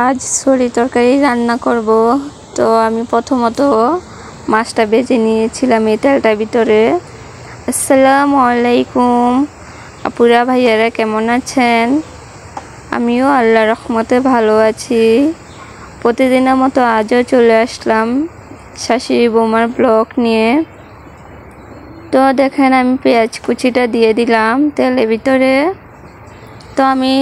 আজ ছড়ি তরকারি রান্না করব। তো আমি প্রথমত মাছটা বেজে নিয়েছিলাম এই তেলটার ভিতরে। আসসালামু আলাইকুম আপুরা ভাইয়ারা, কেমন আছেন? আমিও আল্লাহর রহমতে ভালো আছি। প্রতিদিনের মতো আজও চলে আসলাম শাশুড়ি বৌমার ব্লগ নিয়ে। তো দেখেন আমি পেঁয়াজ কুচিটা দিয়ে দিলাম তেলের ভিতরে। তো আমি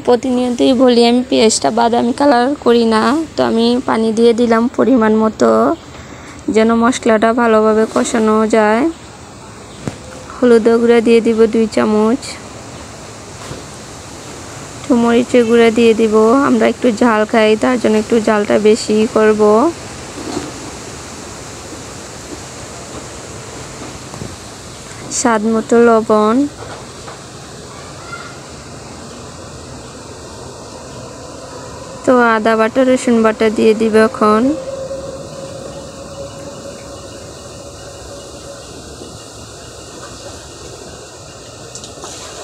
প্রতিনিয়তই বলি আমি পেঁয়াজটা বাদামি কালার করি না। তো আমি পানি দিয়ে দিলাম পরিমাণ মতো, যেন মশলাটা ভালোভাবে কষানো যায়। হলুদ গুঁড়া দিয়ে দিব 2 চামচ, মরিচের গুঁড়া দিয়ে দিব। আমরা একটু ঝাল খাই, তার জন্য একটু ঝালটা বেশি করব। স্বাদ মতো লবণ, তো আদা বাটা রসুন বাটা দিয়ে দিব এখন।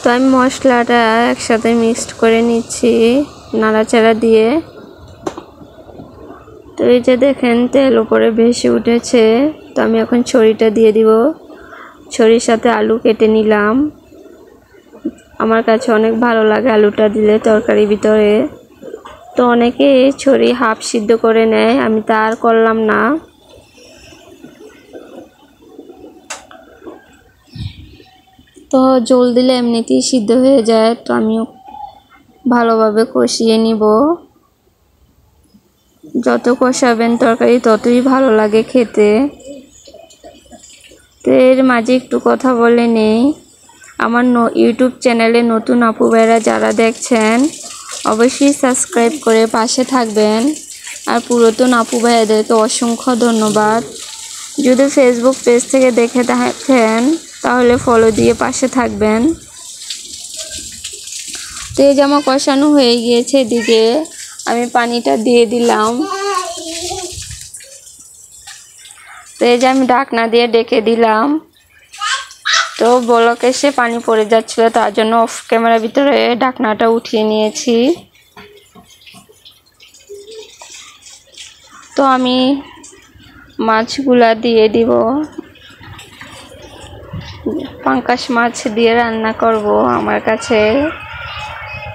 তো আমি মশলাটা একসাথে মিক্সড করে নিচ্ছি নাড়াচাড়া দিয়ে। তো এই যে দেখেন তেল উপরে ভেসে উঠেছে। তো আমি এখন ছড়িটা দিয়ে দিব। ছড়ির সাথে আলু কেটে নিলাম। আমার কাছে অনেক ভালো লাগে আলুটা দিলে তরকারির ভিতরে। তো অনেকে ছড়ি হাফ সিদ্ধ করে নেয়, আমি তা আর করলাম না। তো জল দিলে এমনিতেই সিদ্ধ হয়ে যায়। তো আমিও ভালোভাবে কষিয়ে নিব। যত কষাবেন তরকারি ততই ভালো লাগে খেতে। তো এর মাঝে একটু কথা বলে নেই, আমার ইউটিউব চ্যানেলে নতুন আপু ভাইরা যারা দেখছেন অবশ্যই সাবস্ক্রাইব করে পাশে থাকবেন। আর পুরাতন আপু ভাইয়াদেরকে অসংখ্য ধন্যবাদ। যদি ফেসবুক পেজ থেকে দেখে থাকেন তাহলে ফলো দিয়ে পাশে থাকবেন। তো এই জামা কষানো হয়ে গিয়েছে, এদিকে আমি পানিটা দিয়ে দিলাম। তো এই যে আমি ঢাকনা দিয়ে ডেকে দিলাম। তো বলক এসে পানি পড়ে যাচ্ছিল, তার জন্য অফ ক্যামেরার ভিতরে ঢাকনাটা উঠিয়ে নিয়েছি। তো আমি মাছগুলা দিয়ে দিব। পাঙ্কাশ মাছ দিয়ে রান্না করব। আমার কাছে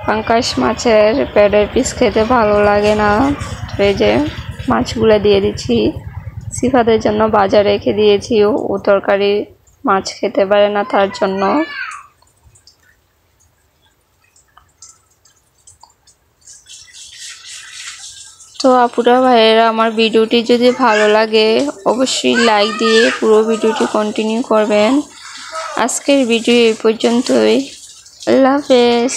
পাঙ্কাশ মাছের পেটের পিস খেতে ভালো লাগে না। এই যে মাছগুলা দিয়ে দিচ্ছি। সিফাতের জন্য বাজার রেখে দিয়েছি, ও তরকারি মাছ খেতে পারে না, তার জন্য। তো আপুরা ভাইয়েরা, আমার ভিডিওটি যদি ভালো লাগে অবশ্যই লাইক দিয়ে পুরো ভিডিওটি কন্টিনিউ করবেন। আজকের ভিডিও এই পর্যন্তই। আল্লাহ হাফেজ।